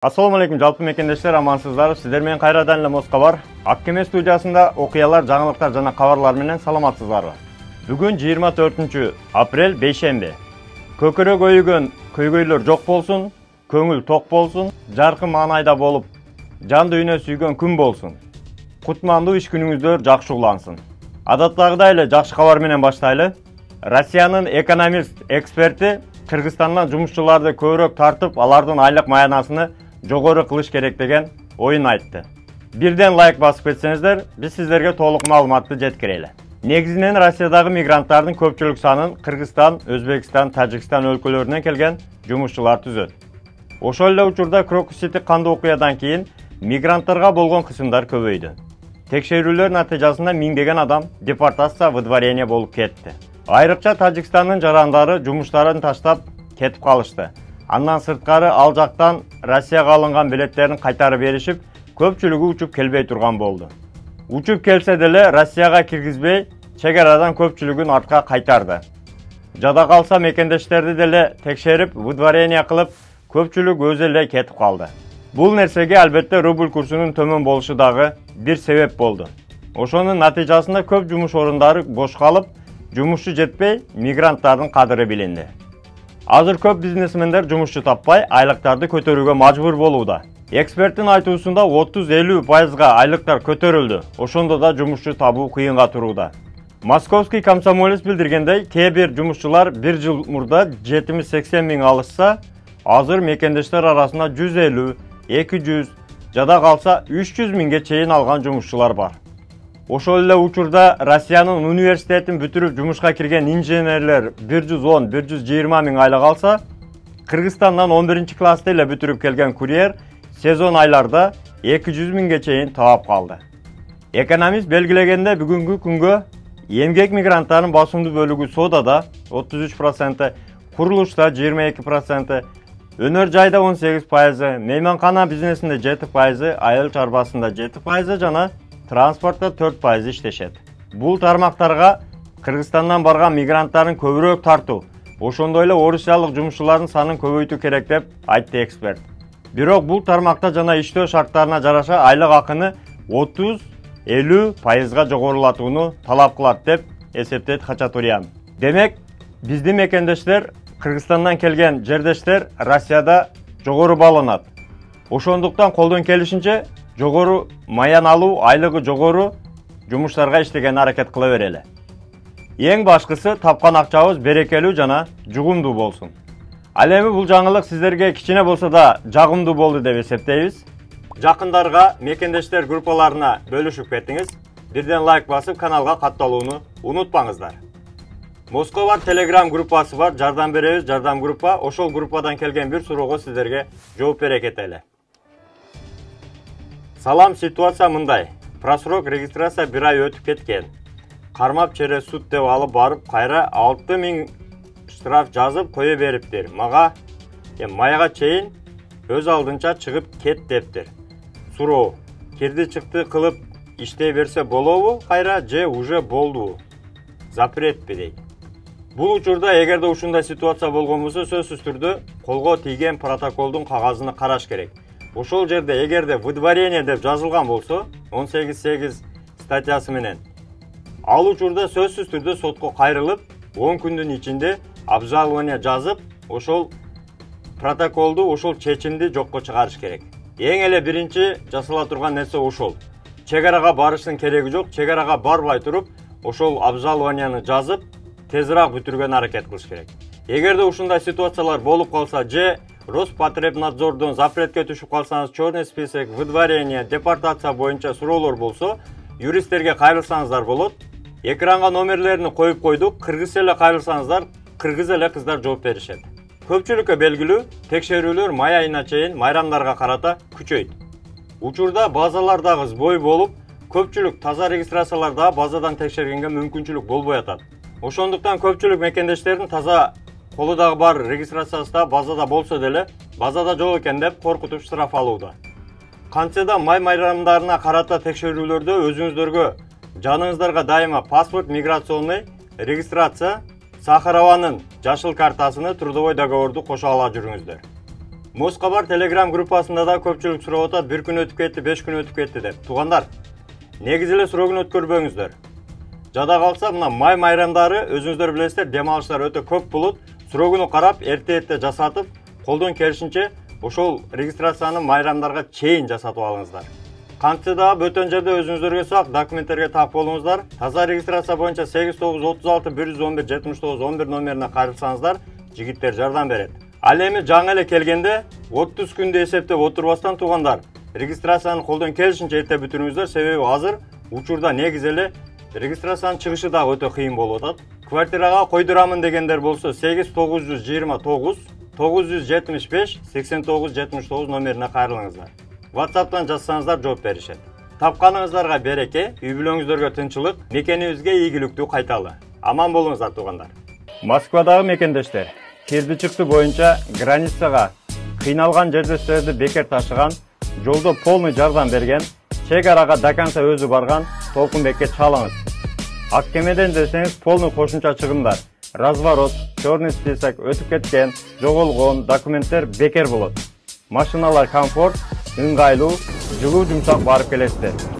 Assalamu alaikum жалпы мекендештер, амансыздар. Сіздер мен кайрадан эле Москва бар. Аккеме студиясында окуялар, жаңылыктар жана кабарлар менен саламатсыздарбы. Бүгүн 24 апрель бейшемби. Көкөрөк өйгөн көйгөйлөр жок болсун, көңүл ток болсун, жаркын маанайда болуп, жан дүйнө сүйгөн күн болсун. Кутмандуу иш күнүңүздөр жакшы улансын. Адаттагыдай эле жакшы кабар менен баштайлы. Россиянын экономист эксперти Кыргызстандан жумушчуларды көбүрөөк тартып, алардын айлык маянасыны жогору кылыш керек деген оюн айтты. Бирден лайк басып кетсеңиздер, биз сиздерге толук маалыматты жеткирели. Негизинен Россиядагы мигранттардын көпчүлүк санын Кыргызстан, Өзбекстан, Тажикстан өлкөлөрүнөн келген жумушчулар түзөт. Ошол эле учурда Крокус Сити кандуу окуядан кийин мигранттарга болгон кысымдар көбөйдү. Текшерүүлөр натыйжасында миңдеген адам депортация выдворение болуп кетти. Айрыкча Тажикстандын жарандары жумуштарын таштап кетип калышты. Андан сырткары ал жактан Россияга алынган билеттерин кайтарып беришип, көпчүлүгү учуп келбей турган болду. Учуп келсе деле Россияга киргизбей, чек арадан көпчүлүгүн артка кайтарды. Жада калса мекендештерди деле текшерип, выдворение кылып, көпчүлүк өзү эле кетип калды. Бул нерсеге албетте рубль курсунун төмөн болушу дагы бир себеп болду. Ошонун натыйжасында көп жумуш орундары бош калып, жумушчу жетпей, мигранттардын кадыры билинди. Азыр көп бизнесмендер жумушчу таппай, айлыктарды көтөрүүгө мажбур болууда. Эксперттин айтуусунда 30-50% айлыктар көтөрүлдү. Ошондо да жумушчу табуу кыйынга турууда. Московский комсомолец билдиргендей, кээ бир жумушчулар бир жыл мурда 70-80 миң алышса, азыр мекендештер арасында 150, 200, жада калса 300 миңге чейин алган жумушчулар бар. Ошол эле учурда Россиянын университетин бүтүрүп жумушка кирген инженерлер 110-120 миң айлык алса, Кыргызстандан 11-классты эле бүтүрүп келген курьер сезон айларда 200 миңге чейин таап калды. Экономист белгилегенде бүгүнкү күнгө эмгек мигранттарынын басымдуу бөлүгү соодада 33%, курулушта 22%, өнөр жайда 18%, мейманкана бизнесинде 7%, айыл чарбасында 7% жана транспортта 4% иштешет. Бул тармактарга Кыргызстандан барган мигранттарын көбүрөөк тартуу, ошондой эле орусиялык жумушчулардын санын көбөйтүү керек деп айтты эксперт. Бирок бул тармакта жана иштөө шарттарына жараша айлык акыны 30-50% жогорулатууну талап кылат деп эсептейт Хачатурян. Демек, биздин мекендештер, Кыргызстандан келген жердештер Россияда жогору бааланат. Ошондуктан колдон келишинче жогору маян алуу, айлыгы жогору жумуштарга иштеген аракет кыла берели. Эң башкысы тапкан акчабыз берекелүү жана жугумдуу болсун. Ал эми бул жаңылык сиздерге кичине болсо да жагымдуу болду деп эсептейбиз. Жакындарга, мекендештер группаларына бөлүшүп кетиңиз. Бирден лайк басып, каналга катталууну унутпаңыздар. Москва бар Telegram группасы бар, жардам беребиз, жардам группа. Ошол группадан келген бир суроого сиздерге жооп бере кетели. Салам, ситуация мындай. Просрок регистрация 1 ай өтүп кеткен. Кармап через суд деп алып барып, кайра 6 миң штраф жазып кое бериптир. Маяга чейин өз алдынча чыгып кет дептир. Суроо, кирди чыкты кылып иштей берсе болобу, кайра же уже болду? Запретпи дейт. Бул учурда эгерде ушундай ситуация болгон болсо, сөзсүз түрдө колго тийген протоколдун кагазын караш керек. Ошол жерде эгерде выдворение деп жазылган болсо, 18.8 статьясы менен, ал учурда сөзсүз түрдө сотко кайрылып, 10 күндүн ичинде обжалование жазып, ошол протоколду, ошол чечимди жокко чыгарыш керек. Эң эле биринчи жасала турган нерсе ошол. Чек арага барыштын кереги жок, чек арага барбай туруп, ошол обжалованияны жазып, тезирээк бүтүргөн аракет кылыш керек. Эгерде ушундай ситуациялар болуп калса, же Роспотребнадзордон запретке түшүп калсаңыз, черный список, выдворение, депортация боюнча суроолор болсо, юристтерге кайрылсаңыздар болот. Экранга номерлерин коюп койдук, кыргыз эле кайрылсаңыздар, кыргыз эле кыздар жооп беришет. Көпчүлүккө белгилүү, текшерүүлөр май айына чейин майрамдарга карата күчөйт. Учурда базалардагы сбой болуп, көпчүлүк таза регистрацияларда базадан текшергенге мүмкүнчүлүк болбой атат. Ошондуктан көпчүлүк мекендештердин таза колудагы бар регистрациясы базада болсо деле, базада жок экен деп коркутуп штраф алууда. Кантсе май майрамдарына карата текшерүүлөрдө өзүңүздөргө, жаныңыздарга дайыма паспорт, миграционный, регистрация, Сахарованын жашыл картасыны, трудовой договорду кошо ала жүрүңүздөр. Moskobар Telegram группасында да көпчүлүк сурап атат, 1 күн өтүп кетти, 5 күн өтүп кетти деп. Туугандар, негизи эле срогун өткөрбөңүздөр. Жада калса, мына май майрамдары өзүңүздөр билесиздер, дем алыштар өтө көп болот. Срогуну карап, эрте жасатып, колдон келишинче ошол регистрацияны майрамдарга чейин жасатып алыңыздар. Кантсе да бөтөн жерде өзүңүздөргө сак документтерге таап болуңуздар. Таза регистрация боюнча 8936 111 79 11 номерине кайрылсаңыздар, жигиттер жардам берет. Ал эми жаңы эле келгенде 30 күндү эсептеп отурбастан туугандар, регистрацияны колдон келишинче эрте бүтүрүңүздөр, себеби азыр учурда негизи эле регистрациянын чыгышы да өтө кыйын болуп атат. Квартирага койдурамын дегендер болсо 8929 975 89 79 номерине кайрылыңыздар. WhatsApp'tan жазсаңыздар жооп беришет. Тапканыңыздарга береке, үй бүлөңүздөргө тынчылык, мекенибизге ийгиликтүү кайталы. Аман болуңуздар туугандар. Москвадагы мекендештер, кирди чыкты боюнча границага кыйналган жердештерди бекер ташыган, жолдо полный жардам берген, чек арага до конца өзү барган Толкунбекке чалыңыз. Аккемеден десеңиз полный кошумча чыгымдар, разворот, черный список, өтүп кеткен, жоголгон документтер бекер болот. Машиналар комфорт, ыңгайлуу, жылуу жумшак барып келесиздер.